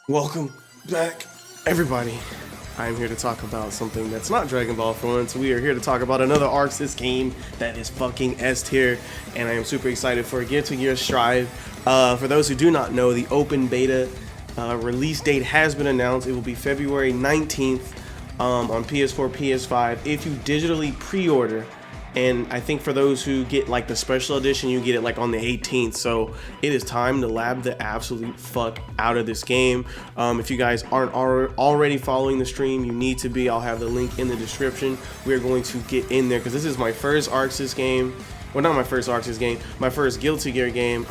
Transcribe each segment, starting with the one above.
Welcome back, everybody. I am here to talk about something that's not Dragon Ball for once. We are here to talk about another ArcSys game that is fucking S tier, and I am super excited for Guilty Gear Strive. For those who do not know, the open beta release date has been announced. It will be February 19th on PS4, PS5. If you digitally pre-order, and I think for those who get like the special edition, you get it like on the 18th. So it is time to lab the absolute fuck out of this game. If you guys aren't already following the stream, you need to be. I'll have the link in the description. We're going to get in there because this is my first ArcSys game. Well, not my first ArcSys game, my first Guilty Gear game.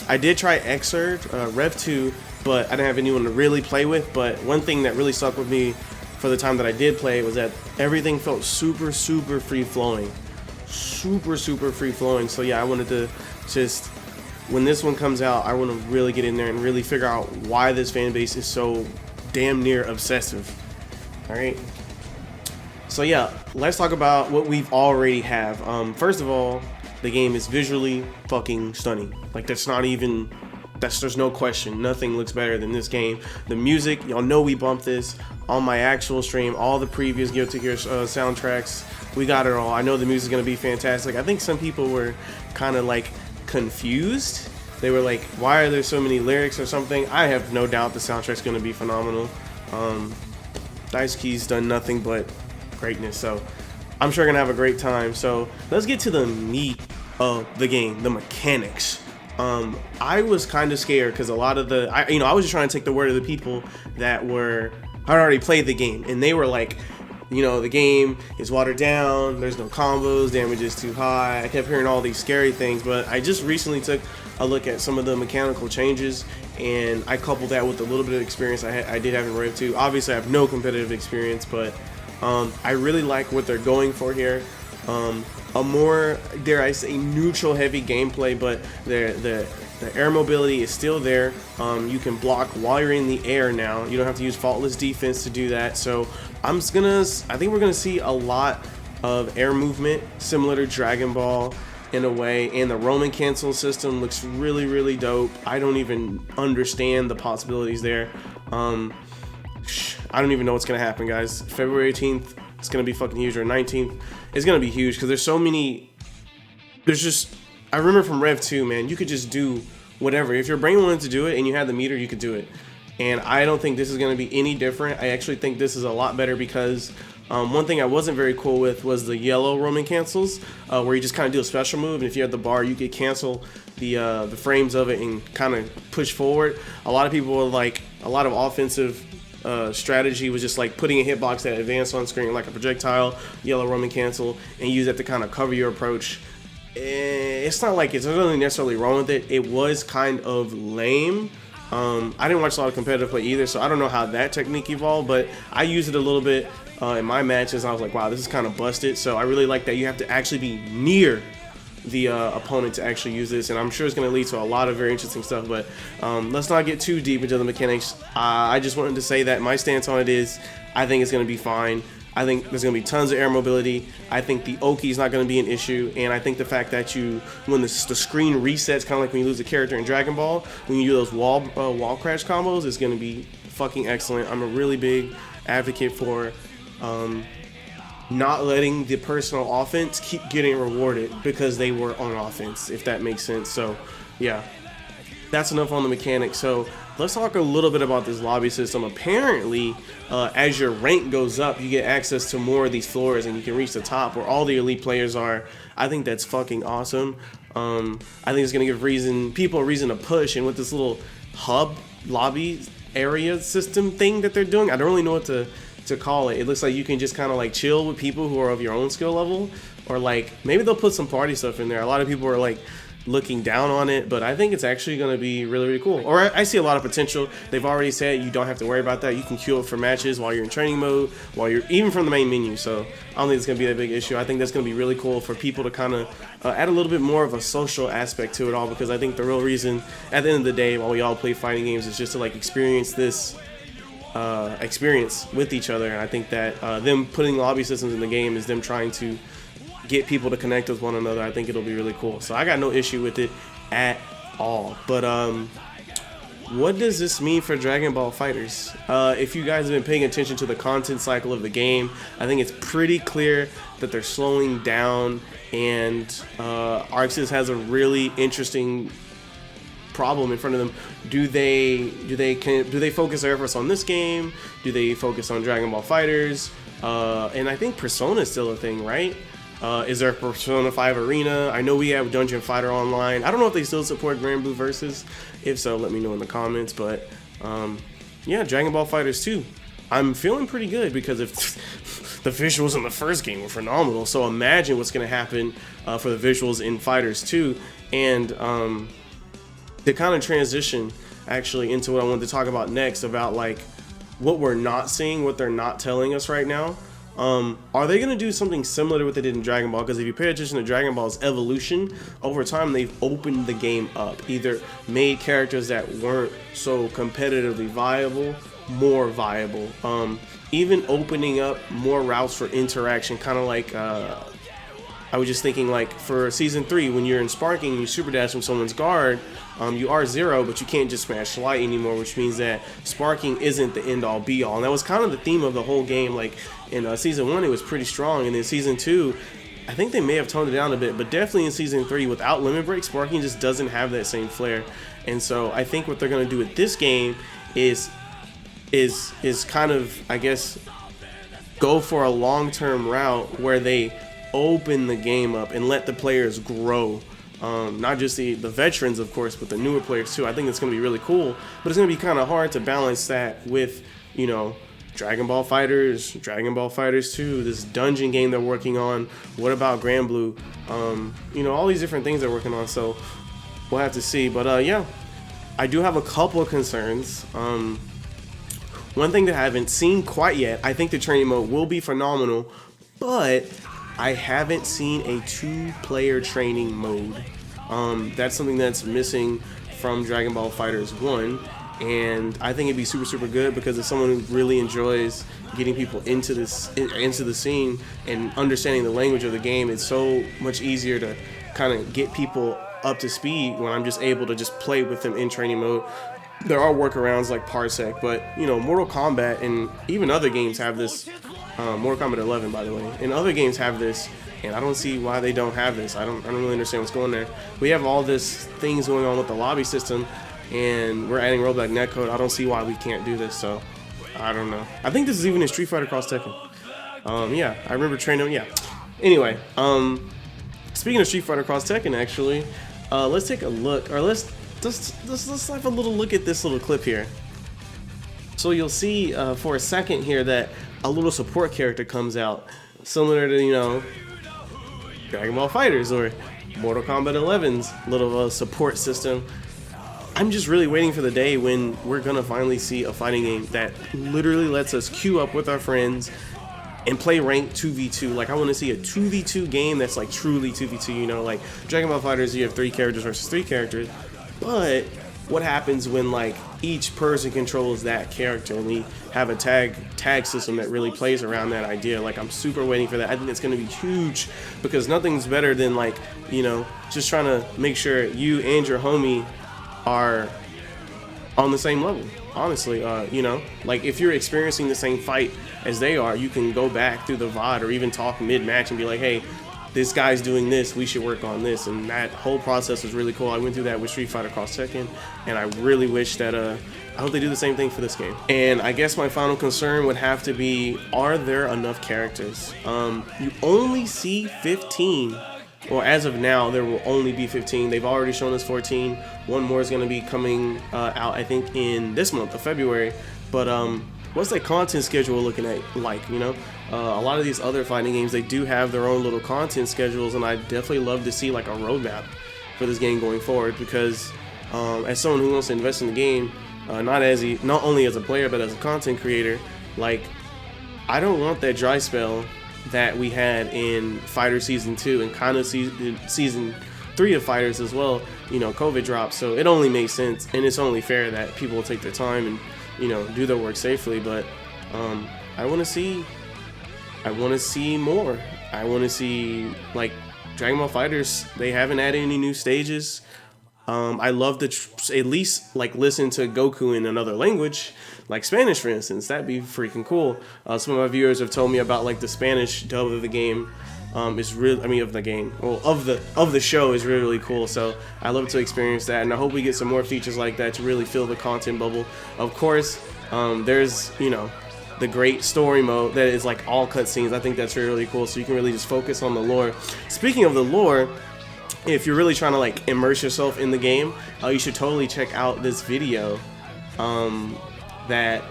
I did try Xrd, Rev 2, but I didn't have anyone to really play with. But one thing that really stuck with me for the time that I did play was that everything felt super free flowing. Super free flowing. So yeah, I wanted to just, when this one comes out, I want to really get in there and really figure out why this fan base is so damn near obsessive. All right, so yeah, let's talk about what we've already have. First of all, the game is visually fucking stunning. Like there's no question. Nothing looks better than this game. The music, y'all know we bumped this on my actual stream. All the previous Guilty Gear soundtracks, we got it all. I know the music is gonna be fantastic. I think some people were kind of like confused. They were like, why are there so many lyrics or something? I have no doubt the soundtrack's gonna be phenomenal. Dice Key's done nothing but greatness, so I'm sure gonna have a great time. So let's get to the meat of the game, the mechanics. I was kind of scared because a lot of I was just trying to take the word of the people that had already played the game, and they were like, the game is watered down, there's no combos, damage is too high. I kept hearing all these scary things, but I just recently took a look at some of the mechanical changes, and I coupled that with a little bit of experience I did have in Rev 2. Obviously, I have no competitive experience, but I really like what they're going for here. A more, dare I say, neutral heavy gameplay, but the air mobility is still there. You can block while you're in the air now. You don't have to use faultless defense to do that. So I think we're gonna see a lot of air movement similar to Dragon Ball in a way, and the Roman cancel system looks really dope. I don't even understand the possibilities there. I don't even know what's gonna happen, guys. February 18th, it's gonna be fucking huge, or 19th. It's gonna be huge because there's so many. I remember from Rev 2, man, you could just do whatever. If your brain wanted to do it and you had the meter, you could do it. And I don't think this is gonna be any different. I actually think this is a lot better because one thing I wasn't very cool with was the yellow Roman cancels, where you just kind of do a special move, and if you had the bar, you could cancel the frames of it and kind of push forward. A lot of people were like, a lot of offensive strategy was just like putting a hitbox that advanced on screen like a projectile, yellow Roman cancel, and use that to kind of cover your approach. It's not like it's really necessarily wrong with it. It was kind of lame. I didn't watch a lot of competitive play either, so I don't know how that technique evolved, but I used it a little bit in my matches, and I was like, wow, this is kind of busted. So I really like that you have to actually be near the opponent to actually use this, and I'm sure it's going to lead to a lot of very interesting stuff. But let's not get too deep into the mechanics. I just wanted to say that my stance on it is, I think it's going to be fine. I think there's going to be tons of air mobility. I think the Oki is not going to be an issue, and I think the fact that when the screen resets, kind of like when you lose a character in Dragon Ball, when you do those wall crash combos, is going to be fucking excellent. I'm a really big advocate for not letting the personal offense keep getting rewarded because they were on offense, if that makes sense. So yeah, that's enough on the mechanics. So let's talk a little bit about this lobby system. Apparently, as your rank goes up, you get access to more of these floors, and you can reach the top where all the elite players are. I think that's fucking awesome. I think it's gonna give people a reason to push, and with this little hub lobby area system thing that they're doing, I don't really know what to call it. It looks like you can just kind of like chill with people who are of your own skill level, or like maybe they'll put some party stuff in there. A lot of people are like looking down on it, but I think it's actually going to be really cool. Or I see a lot of potential. They've already said you don't have to worry about that. You can queue up for matches while you're in training mode, while you're even from the main menu. So I don't think it's going to be a big issue. I think that's going to be really cool for people to kind of add a little bit more of a social aspect to it all, because I think the real reason at the end of the day while we all play fighting games is just to like experience this experience with each other. And I think that them putting lobby systems in the game is them trying to get people to connect with one another. I think it'll be really cool. So I got no issue with it at all. But what does this mean for Dragon Ball Fighters? If you guys have been paying attention to the content cycle of the game, I think it's pretty clear that they're slowing down, and ArcSys has a really interesting problem in front of them. Do they focus their efforts on this game? Do they focus on Dragon Ball Fighters? And I think Persona is still a thing, right? Is there a Persona 5 Arena? I know we have Dungeon Fighter Online. I don't know if they still support Grand Blue Versus. If so, let me know in the comments. But yeah, Dragon Ball Fighters 2. I'm feeling pretty good because if the visuals in the first game were phenomenal, so imagine what's going to happen for the visuals in Fighters 2. And to kind of transition actually into what I wanted to talk about next, about like what we're not seeing, what they're not telling us right now. Are they going to do something similar to what they did in Dragon Ball? Because if you pay attention to Dragon Ball's evolution, over time they've opened the game up. Either made characters that weren't so competitively viable more viable. Even opening up more routes for interaction, kind of like I was just thinking, like for Season 3, when you're in Sparking and you super dash from someone's guard, you are zero, but you can't just smash light anymore, which means that Sparking isn't the end-all be-all. And that was kind of the theme of the whole game. Like in Season 1, it was pretty strong, and then Season 2, I think they may have toned it down a bit, but definitely in Season 3, without Limit Break, Sparking just doesn't have that same flair. And so I think what they're going to do with this game is kind of, I guess, go for a long-term route where they open the game up and let the players grow. Not just the veterans, of course, but the newer players too. I think it's going to be really cool, but it's going to be kind of hard to balance that with, you know, Dragon Ball Fighters, Dragon Ball Fighters 2, this dungeon game they're working on. What about Grand Blue? You know, all these different things they're working on, so we'll have to see. But yeah, I do have a couple of concerns. One thing that I haven't seen quite yet, I think the training mode will be phenomenal, but I haven't seen a 2-player training mode. That's something that's missing from Dragon Ball Fighters 1, and I think it'd be super, super good, because as someone who really enjoys getting people into the scene and understanding the language of the game, it's so much easier to kind of get people up to speed when I'm just able to just play with them in training mode. There are workarounds like Parsec, but you know, Mortal Kombat and even other games have this. Mortal Kombat 11, by the way, and other games have this, and I don't see why they don't have this. I don't really understand what's going there. We have all this things going on with the lobby system, and we're adding rollback netcode. I don't see why we can't do this. So I don't know. I think this is even in Street Fighter Cross Tekken. Yeah, I remember training. Yeah. Anyway, speaking of Street Fighter Cross Tekken, actually, let's take a look, or let's have a little look at this little clip here. So you'll see for a second here that a little support character comes out, similar to, you know, Dragon Ball Fighters or Mortal Kombat 11's little support system. I'm just really waiting for the day when we're gonna finally see a fighting game that literally lets us queue up with our friends and play ranked 2v2. Like, I want to see a 2v2 game that's like truly 2v2. You know, like Dragon Ball Fighters, you have 3 characters versus 3 characters, but what happens when like each person controls that character and we have a tag system that really plays around that idea? Like, I'm super waiting for that. I think it's going to be huge, because nothing's better than, like, you know, just trying to make sure you and your homie are on the same level. Honestly, you know, like if you're experiencing the same fight as they are, you can go back through the VOD or even talk mid-match and be like, hey, this guy's doing this, we should work on this. And that whole process was really cool. I went through that with Street Fighter Cross Tekken, and I really wish that I hope they do the same thing for this game. And I guess my final concern would have to be, are there enough characters? You only see 15. Well, as of now, there will only be 15. They've already shown us 14. One more is going to be coming out, I think, in this month of February. But what's that content schedule looking at like, you know? A lot of these other fighting games, they do have their own little content schedules, and I definitely love to see like a roadmap for this game going forward, because as someone who wants to invest in the game, not only as a player but as a content creator, like, I don't want that dry spell that we had in Fighter Season 2 and kind of Season 3 of Fighters as well. You know, COVID dropped, so it only makes sense, and it's only fair that people will take their time and, you know, do their work safely. But I want to see more. I want to see, like, Dragon Ball Fighters, they haven't added any new stages. I love to at least like listen to Goku in another language, like Spanish, for instance. That'd be freaking cool. Some of my viewers have told me about like the Spanish dub of the game. Is really, I mean, of the game, well, of the show is really, really cool. So I love to experience that, and I hope we get some more features like that to really fill the content bubble. Of course, there's, you know, the great story mode that is like all cutscenes. I think that's really, really cool. So you can really just focus on the lore. Speaking of the lore, if you're really trying to like immerse yourself in the game, you should totally check out this video that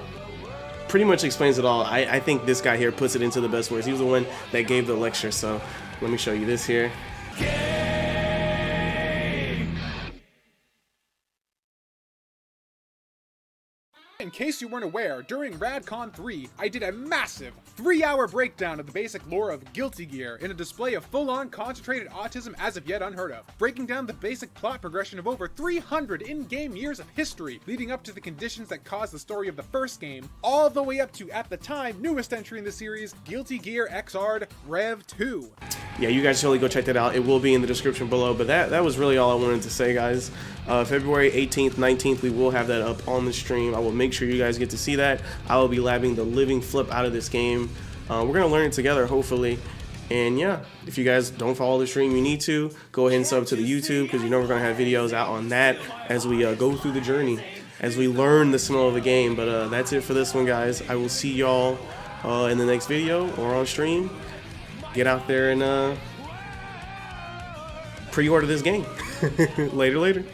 pretty much explains it all. I think this guy here puts it into the best words. He was the one that gave the lecture, so let me show you this here. In case you weren't aware, during RadCon 3, I did a massive 3-hour breakdown of the basic lore of Guilty Gear in a display of full-on concentrated autism as of yet unheard of, breaking down the basic plot progression of over 300 in-game years of history, leading up to the conditions that caused the story of the first game, all the way up to, at the time, newest entry in the series, Guilty Gear Xrd Rev 2. Yeah, you guys totally go check that out. It will be in the description below, but that was really all I wanted to say, guys. February 18th, 19th, we will have that up on the stream. I will make sure you guys get to see that. I will be labbing the living flip out of this game. We're going to learn it together, hopefully. And yeah, if you guys don't follow the stream, you need to. Go ahead and sub to the YouTube, because you know we're going to have videos out on that as we go through the journey, as we learn the smell of the game. But that's it for this one, guys. I will see y'all in the next video or on stream. Get out there and pre-order this game. Later.